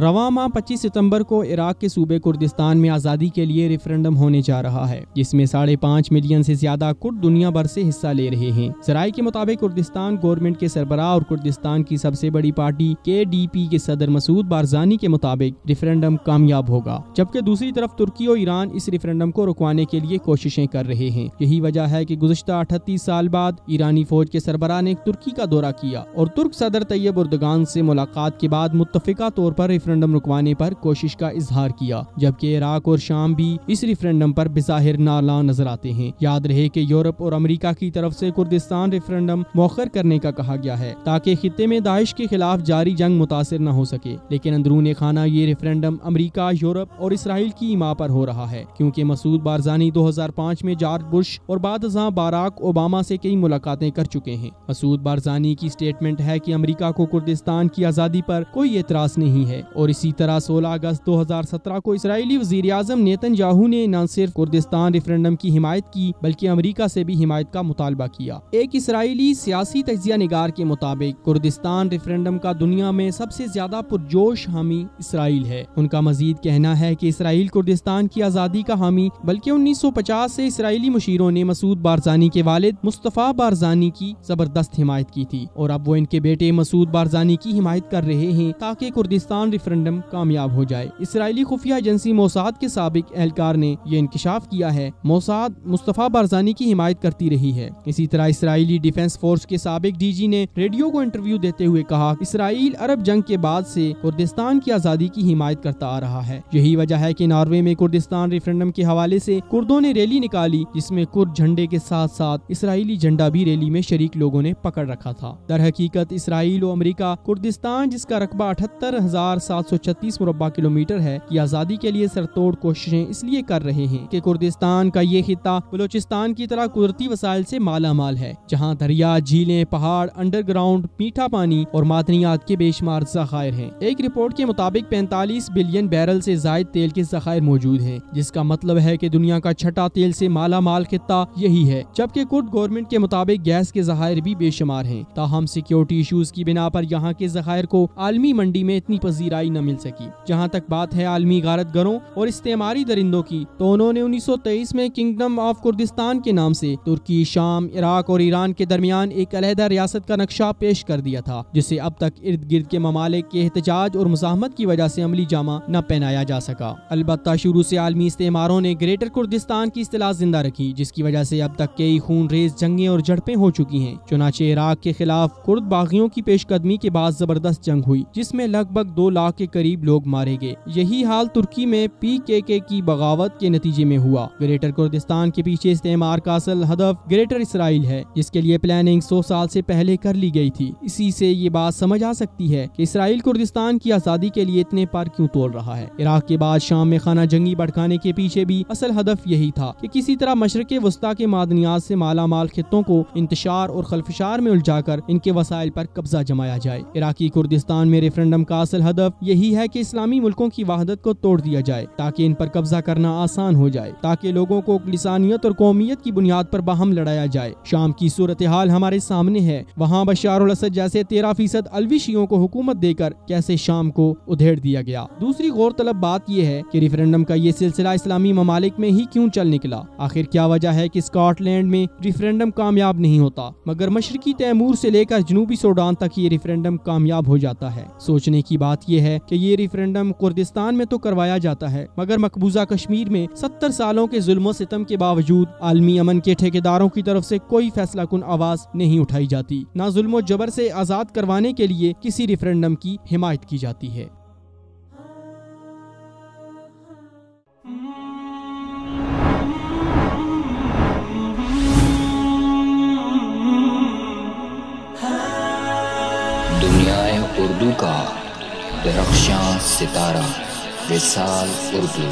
रवां माह 25 सितंबर को इराक के सूबे कुर्दिस्तान में आज़ादी के लिए रेफरेंडम होने जा रहा है, जिसमें 5.5 मिलियन से ज्यादा कुर्द दुनिया भर से हिस्सा ले रहे हैं। ज़राए के मुताबिक कुर्दिस्तान गवर्नमेंट के सरबराह और कुर्दिस्तान की सबसे बड़ी पार्टी KDP के सदर मसूद बारज़ानी के मुताबिक रेफरेंडम कामयाब होगा, जबकि दूसरी तरफ तुर्की और ईरान इस रेफरेंडम को रुकवाने के लिए कोशिशें कर रहे हैं। यही वजह है कि गुज़श्ता 38 साल बाद ईरानी फौज के सरबराह ने तुर्की का दौरा किया और तुर्क सदर तैयब उर्दगान से मुलाकात के बाद मुत्तफिका तौर पर रेफरेंडम रुकवाने पर कोशिश का इजहार किया, जबकि इराक और शाम भी इस रेफरेंडम पर बेज़ाहिर नाला नजर आते हैं। याद रहे कि यूरोप और अमेरिका की तरफ से कुर्दिस्तान रेफरेंडम मौखर करने का कहा गया है ताकि खित्ते में दाइश के खिलाफ जारी जंग मुतासिर न हो सके, लेकिन अंदरूने खाना ये रेफरेंडम अमेरिका, यूरोप और इसराइल की हिमा पर हो रहा है, क्योंकि मसूद बारज़ानी 2005 में जॉर्ज बुश और बाद बाराक ओबामा से कई मुलाकातें कर चुके हैं। मसूद बारज़ानी की स्टेटमेंट है कि अमेरिका को कुर्दिस्तान की आज़ादी पर कोई एतराज नहीं है और इसी तरह 16 अगस्त 2017 को इस्राएली वज़ीर आज़म नेतन्याहू ने न सिर्फ कुर्दिस्तान रेफरेंडम की हिमायत की बल्कि अमेरिका से भी हिमायत का मुतालबा किया। एक इसराइली सियासी तज्ज़िया निगार के मुताबिक कुर्दिस्तान रेफरेंडम का दुनिया में सबसे ज्यादा पुरजोश हामी इसराइल है। उनका मजीद कहना है कि इसराइल कुर्दिस्तान की आज़ादी का हामी बल्कि 1950 से इसराइली मुशीरों ने मसूद बारज़ानी के वालिद मुस्तफ़ा बारज़ानी की जबरदस्त हिमायत की थी और अब वो इनके बेटे मसूद बारज़ानी की हिमायत कर रहे हैं ताकि कुर्दिस्तान रेफरेंडम कामयाब हो जाए। इसराइली खुफिया एजेंसी मोसाद के साबिक एहलकार ने यह इंकशाफ किया है। मोसाद मुस्तफ़ा बारज़ानी की हिमायत करती रही है। इसी तरह इसराइली डिफेंस फोर्स के साबिक DG ने रेडियो को इंटरव्यू देते हुए कहा, इसराइल अरब जंग के बाद से कुर्दिस्तान की आज़ादी की हिमायत करता आ रहा है। यही वजह है कि नॉर्वे में कुर्दिस्तान रेफरेंडम के हवाले से कुर्दों ने रैली निकाली, जिसमें कुर्द झंडे के साथ साथ इसराइली झंडा भी रैली में शरीक लोगों ने पकड़ रखा था। दर हकीकत इसराइल और अमेरिका कुर्दिस्तान, जिसका रकबा 78,736 मुरब्बा किलोमीटर है, की आज़ादी के लिए सरतोड़ कोशिशें इसलिए कर रहे हैं कि कुर्दिस्तान का ये खित्ता बलूचिस्तान की तरह कुदरती वसाइल से माला माल है, जहाँ दरिया, झीलें, पहाड़, अंडरग्राउंड, मीठा पानी और मादनियात के बेशुमार ज़खायर हैं। एक रिपोर्ट के मुताबिक 45 बिलियन बैरल से जायद तेल के ज़खायर मौजूद हैं, जिसका मतलब है कि दुनिया का छठा तेल से माला माल खित्ता यही है, जबकि कुर्द गवर्नमेंट के मुताबिक गैस के ज़खायर भी बेशुमार हैं। ताहम सिक्योरिटी इशूज की बिना पर यहाँ के ज़खायर को आलमी मंडी में इतनी पजीराई न मिल सकी। जहाँ तक बात है आलमी गारतगरों और इस्तेमारी दरिंदों की, तो उन्होंने 1923 में किंगडम ऑफ कुर्दिस्तान के नाम से तुर्की, शाम, इराक और ईरान के दरमियान एक अलहदा रियासत का नक्शा पेश कर दिया था, जिसे अब तक इर्द गिर्द के ममालिक के एहतजाज और मुज़ाहमत की वजह से अमली जामा न पहनाया जा सका। अलबत्ता शुरू से आलमी इस्तेमारों ने ग्रेटर कुर्दिस्तान की इस्तिलाह जिंदा रखी, जिसकी वजह से अब तक कई खूनरेज जंगें और झड़पें हो चुकी हैं। चुनाचे इराक के खिलाफ कुर्द बागियों की पेशकदमी के बाद जबरदस्त जंग हुई, जिसमें लगभग 2 लाख के करीब लोग मारे गए। यही हाल तुर्की में PKK की बगावत के नतीजे में हुआ। ग्रेटर कुर्दिस्तान के पीछे इस्तेमार का असल हदफ ग्रेटर इसराइल है, जिसके लिए प्लानिंग 100 साल से पहले कर ली गई थी। इसी से ये बात समझ आ सकती है कि इसराइल कुर्दिस्तान की आज़ादी के लिए इतने पर क्यों तोड़ रहा है। इराक के बाद शाम में खाना जंगी भड़काने के पीछे भी असल हदफ यही था कि किसी तरह मशरक़े वस्ता के मादनियात से माला माल खित्तों को इंतशार और खलफशार में उलझाकर इनके वसाइल पर कब्जा जमाया जाए। इराकी कुर्दिस्तान में रेफरेंडम का असल हदफ यही है कि इस्लामी मुल्कों की वहदत को तोड़ दिया जाए ताकि इन पर कब्जा करना आसान हो जाए, ताकि लोगों को लिसानियत और कौमियत की बुनियाद पर बाहम लड़ाया जाए। शाम की सूरत हाल हमारे सामने है। वहाँ बशार अल असद जैसे 13% अलवी शियों को हुकूमत देकर कैसे शाम को उधेड़ दिया गया। दूसरी गौरतलब बात यह है कि रेफरेंडम का ये सिलसिला इस्लामी ममालिक में ही क्यों चल निकला। आखिर क्या वजह है कि स्कॉटलैंड में रेफरेंडम कामयाब नहीं होता, मगर मशरकी तैमूर से लेकर जनूबी सूडान तक ये रेफरेंडम कामयाब हो जाता है। सोचने की बात यह है कि ये रेफरेंडम कुर्दिस्तान में तो करवाया जाता है, मगर मकबूजा कश्मीर में 70 सालों के जुल्म सितम के बावजूद आलमी अमन के ठेकेदारों की तरफ से कोई फैसला कुन आवाज नहीं उठाई जाती, ना जुल्म जबर से आजाद करवाने के लिए किसी रेफरेंडम की हिमायत की जाती है। दुनियाए उर्दू का दरख्शां सितारा विसाल उर्दू।